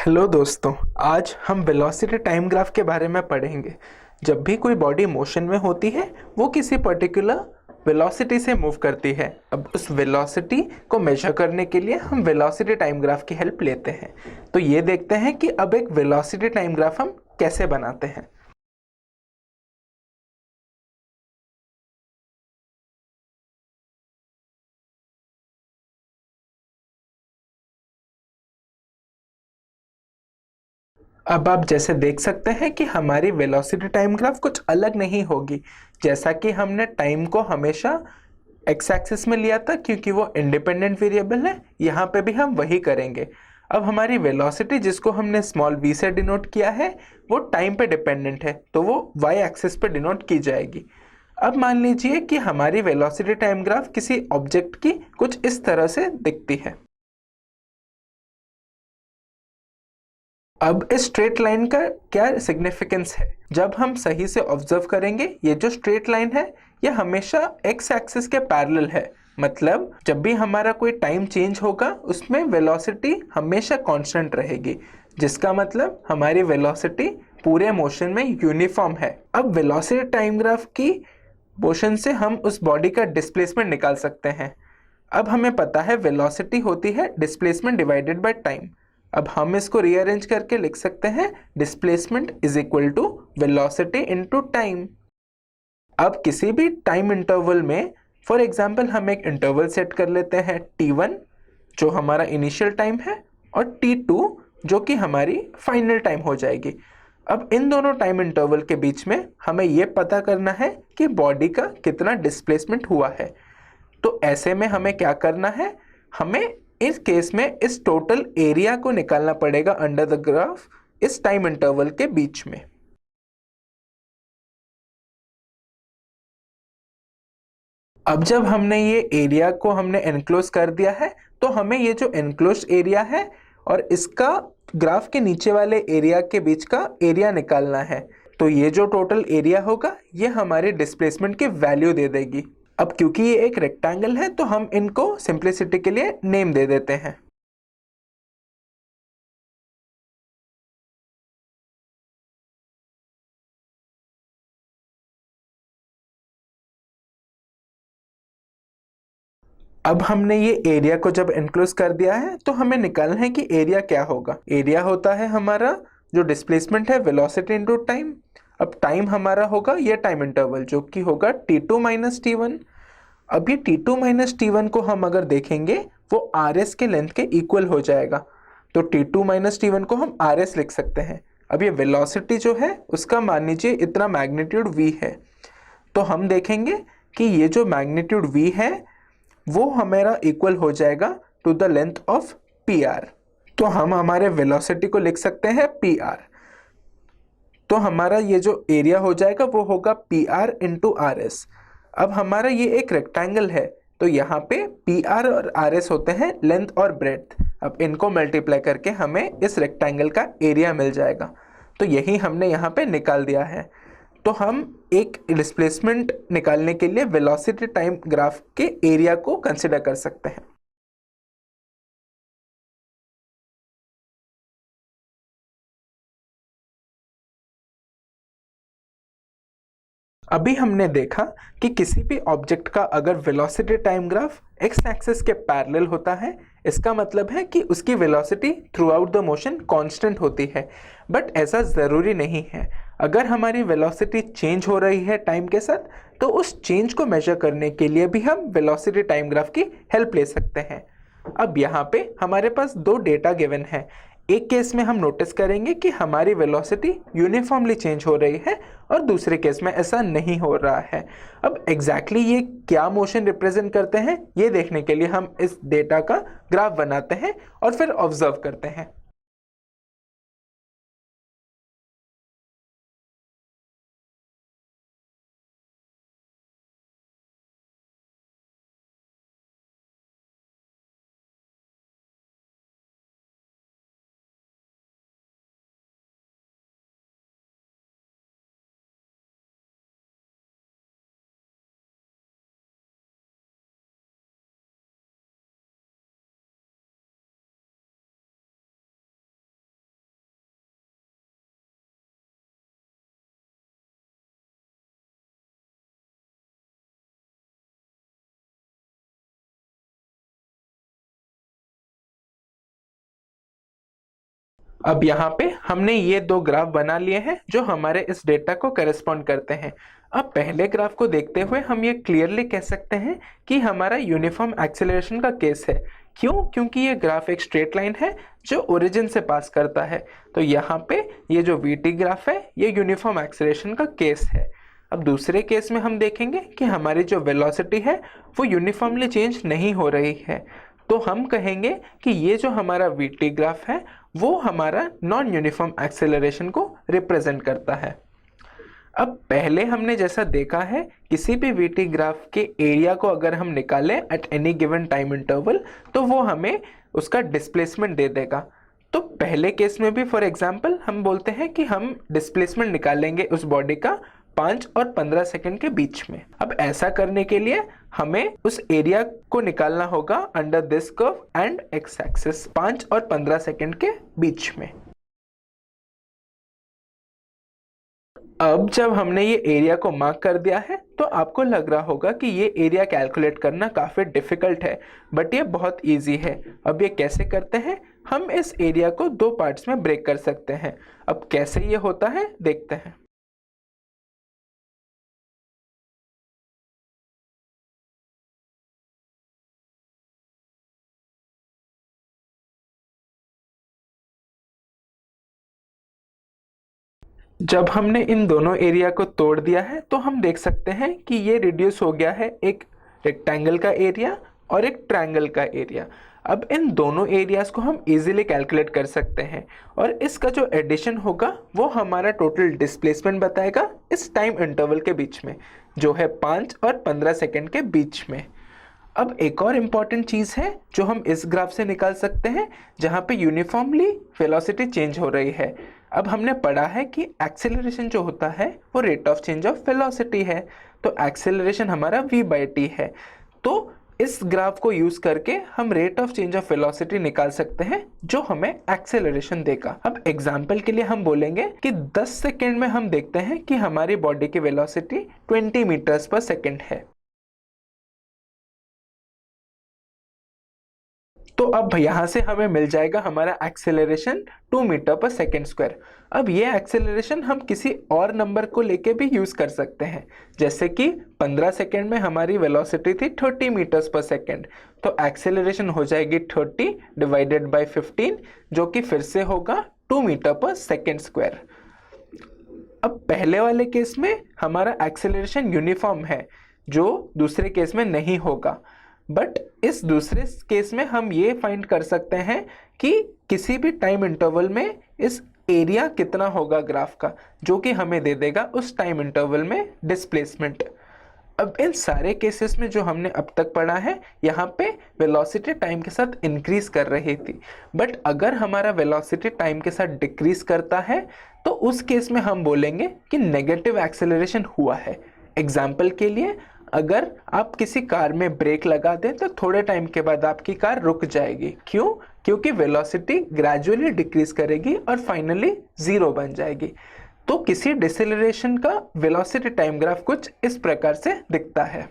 Hello दोस्तों। आज हम वेलोसिटी टाइम ग्राफ के बारे में पढ़ेंगे। जब भी कोई बॉडी मोशन में होती है वो किसी पर्टिकुलर वेलोसिटी से मूव करती है। अब उस वेलोसिटी को मेजर करने के लिए हम वेलोसिटी टाइम ग्राफ की हेल्प लेते हैं। तो ये देखते हैं कि अब एक वेलोसिटी टाइम ग्राफ हम कैसे बनाते हैं। अब आप जैसे देख सकते हैं कि हमारी वेलोसिटी टाइम ग्राफ कुछ अलग नहीं होगी। जैसा कि हमने टाइम को हमेशा एक्स एक्सिस में लिया था, क्योंकि वो इंडिपेंडेंट वेरिएबल है, यहाँ पे भी हम वही करेंगे। अब हमारी वेलोसिटी जिसको हमने स्मॉल v से डिनोट किया है वो टाइम पे डिपेंडेंट है, तो वो y एक्सिस पे डिनोट की जाएगी। अब मान लीजिए कि हमारी वेलोसिटी टाइम ग्राफ किसी ऑब्जेक्ट की कुछ इस तरह से दिखती है। अब इस स्ट्रेट लाइन का क्या सिग्निफिकेंस है? जब हम सही से ऑब्जर्व करेंगे, ये जो स्ट्रेट लाइन है ये हमेशा एक्स एक्सिस के पैरेलल है। मतलब जब भी हमारा कोई टाइम चेंज होगा उसमें वेलोसिटी हमेशा कांस्टेंट रहेगी, जिसका मतलब हमारी वेलोसिटी पूरे मोशन में यूनिफॉर्म है। अब वेलोसिटी टाइम ग्राफ की मोशन से हम उस बॉडी का डिस्प्लेसमेंट निकाल सकते हैं। अब हमें पता है वेलोसिटी होती है डिस्प्लेसमेंट डिवाइडेड बाय टाइम। अब हम इसको रीअरेंज करके लिख सकते हैं displacement is equal to velocity into time. अब किसी भी टाइम इंटरवल में, फॉर एग्जांपल हम एक इंटरवल सेट कर लेते हैं t1 जो हमारा इनिशियल टाइम है और t2 जो कि हमारी फाइनल टाइम हो जाएगी। अब इन दोनों टाइम इंटरवल के बीच में हमें यह पता करना है कि बॉडी का कितना डिस्प्लेसमेंट हुआ है। तो ऐसे में हमें क्या करना है, हमें इस केस में इस टोटल एरिया को निकालना पड़ेगा अंडर द ग्राफ इस टाइम इंटरवल के बीच में। अब जब हमने ये एरिया को हमने एनक्लोज कर दिया है, तो हमें ये जो एनक्लोज एरिया है और इसका ग्राफ के नीचे वाले एरिया के बीच का एरिया निकालना है। तो ये जो टोटल एरिया होगा ये हमारे डिस्प्लेसमेंट की वैल्यू दे देगी। अब क्योंकि ये एक रेक्टेंगल है तो हम इनको सिंप्लिसिटी के लिए नेम दे देते हैं। अब हमने ये एरिया को जब एनक्लोज कर दिया है तो हमें निकालना है कि एरिया क्या होगा। एरिया होता है हमारा जो डिस्प्लेसमेंट है वेलोसिटी इनटू टाइम। अब टाइम हमारा होगा ये टाइम इंटरवल जो कि होगा t2 माइनस टी वन। अब ये t2 माइनस टी वन को हम अगर देखेंगे वो rs के लेंथ के इक्वल हो जाएगा। तो t2 माइनस टी वन को हम rs लिख सकते हैं। अब ये वेलोसिटी जो है उसका मान लीजिए इतना मैग्नीट्यूड v है। तो हम देखेंगे कि ये जो मैग्नीट्यूड v है वो हमारा इक्वल हो जाएगा to the length of P R. तो हम हमारे वेलोसिटी को लिख सकते हैं पी आर। तो हमारा ये जो एरिया हो जाएगा वो होगा P R into R S. अब हमारा ये एक रेक्टेंगल है तो यहाँ पे पी आर और आर एस होते हैं लेंथ और ब्रेड्थ। अब इनको मल्टीप्लाई करके हमें इस रेक्टेंगल का एरिया मिल जाएगा। तो यही हमने यहाँ पे निकाल दिया है। तो हम एक डिस्प्लेसमेंट निकालने के लिए वेलोसिटी टाइम ग्राफ के एरिया को कंसिडर कर सकते हैं। अभी हमने देखा कि किसी भी ऑब्जेक्ट का अगर velocity time graph x axis के पैरेलल होता है, इसका मतलब है कि उसकी velocity through out the motion constant होती है। बट ऐसा ज़रूरी नहीं है। अगर हमारी वेलोसिटी चेंज हो रही है टाइम के साथ तो उस चेंज को मेजर करने के लिए भी हम वेलोसिटी टाइम ग्राफ की हेल्प ले सकते हैं। अब यहाँ पे हमारे पास दो डेटा गिवन है। एक केस में हम नोटिस करेंगे कि हमारी वेलोसिटी यूनिफॉर्मली चेंज हो रही है और दूसरे केस में ऐसा नहीं हो रहा है। अब एग्जैक्टली ये क्या मोशन रिप्रेजेंट करते हैं ये देखने के लिए हम इस डेटा का ग्राफ बनाते हैं और फिर ऑब्जर्व करते हैं। अब यहाँ पे हमने ये दो ग्राफ बना लिए हैं जो हमारे इस डेटा को करेस्पॉन्ड करते हैं। अब पहले ग्राफ को देखते हुए हम ये क्लियरली कह सकते हैं कि हमारा यूनिफॉर्म एक्सेलरेशन का केस है। क्यों? क्योंकि ये ग्राफ एक स्ट्रेट लाइन है जो ओरिजिन से पास करता है। तो यहाँ पे ये जो वीटी ग्राफ है ये यूनिफॉर्म एक्सेलरेशन का केस है। अब दूसरे केस में हम देखेंगे कि हमारी जो वेलोसिटी है वो यूनिफॉर्मली चेंज नहीं हो रही है। तो हम कहेंगे कि ये जो हमारा वीटी ग्राफ है वो हमारा नॉन यूनिफॉर्म एक्सेलरेशन को रिप्रेजेंट करता है। अब पहले हमने जैसा देखा है किसी भी वीटी ग्राफ के एरिया को अगर हम निकालें at any given time interval तो वो हमें उसका डिस्प्लेसमेंट दे देगा। तो पहले केस में भी फॉर एग्जांपल हम बोलते हैं कि हम डिस्प्लेसमेंट निकालेंगे उस बॉडी का 5 और 15 सेकंड के बीच में। अब ऐसा करने के लिए हमें उस एरिया को निकालना होगा under this curve and x axis 5 और 15 सेकंड के बीच में। अब जब हमने ये एरिया को मार्क कर दिया है तो आपको लग रहा होगा कि ये एरिया कैलकुलेट करना काफ़ी डिफिकल्ट है, बट ये बहुत इजी है। अब ये कैसे करते हैं? हम इस एरिया को दो पार्ट्स में ब्रेक कर सकते हैं। अब कैसे ये होता है देखते हैं। जब हमने इन दोनों एरिया को तोड़ दिया है तो हम देख सकते हैं कि ये रिड्यूस हो गया है एक रेक्टेंगल का एरिया और एक ट्रायंगल का एरिया। अब इन दोनों एरियाज को हम इजीली कैलकुलेट कर सकते हैं और इसका जो एडिशन होगा वो हमारा टोटल डिस्प्लेसमेंट बताएगा इस टाइम इंटरवल के बीच में, जो है 5 और 15 सेकेंड के बीच में। अब एक और इम्पॉर्टेंट चीज़ है जो हम इस ग्राफ से निकाल सकते हैं जहाँ पे यूनिफॉर्मली वेलोसिटी चेंज हो रही है। अब हमने पढ़ा है कि एक्सेलरेशन जो होता है वो rate of change of velocity है, तो एक्सेलरेशन हमारा v/t है। तो इस ग्राफ को यूज करके हम rate of change of velocity निकाल सकते हैं जो हमें एक्सेलरेशन देगा। अब एग्जांपल के लिए हम बोलेंगे कि 10 सेकेंड में हम देखते हैं कि हमारी बॉडी की वेलोसिटी 20 मीटर्स पर सेकेंड है। तो अब यहाँ से हमें मिल जाएगा हमारा एक्सेलरेशन 2 मीटर पर सेकेंड स्क्वायर। अब ये एक्सेलरेशन हम किसी और नंबर को लेके भी यूज़ कर सकते हैं, जैसे कि 15 सेकेंड में हमारी वेलोसिटी थी 30 मीटर्स पर सेकेंड, तो एक्सेलरेशन हो जाएगी 30 डिवाइडेड बाय 15 जो कि फिर से होगा 2 मीटर पर सेकेंड स्क्वायर। अब पहले वाले केस में हमारा एक्सेलरेशन यूनिफॉर्म है जो दूसरे केस में नहीं होगा, बट इस दूसरे केस में हम ये फाइंड कर सकते हैं कि किसी भी टाइम इंटरवल में इस एरिया कितना होगा ग्राफ का, जो कि हमें दे देगा उस टाइम इंटरवल में डिस्प्लेसमेंट। अब इन सारे केसेस में जो हमने अब तक पढ़ा है यहाँ पे वेलोसिटी टाइम के साथ इंक्रीज कर रही थी, बट अगर हमारा वेलोसिटी टाइम के साथ डिक्रीज करता है तो उस केस में हम बोलेंगे कि नेगेटिव एक्सेलरेशन हुआ है। एग्जाम्पल के लिए अगर आप किसी कार में ब्रेक लगा दें तो थोड़े टाइम के बाद आपकी कार रुक जाएगी। क्यों? क्योंकि वेलोसिटी ग्रेजुअली डिक्रीज करेगी और फाइनली जीरो बन जाएगी। तो किसी डिसेलरेशन का वेलोसिटी टाइम ग्राफ कुछ इस प्रकार से दिखता है।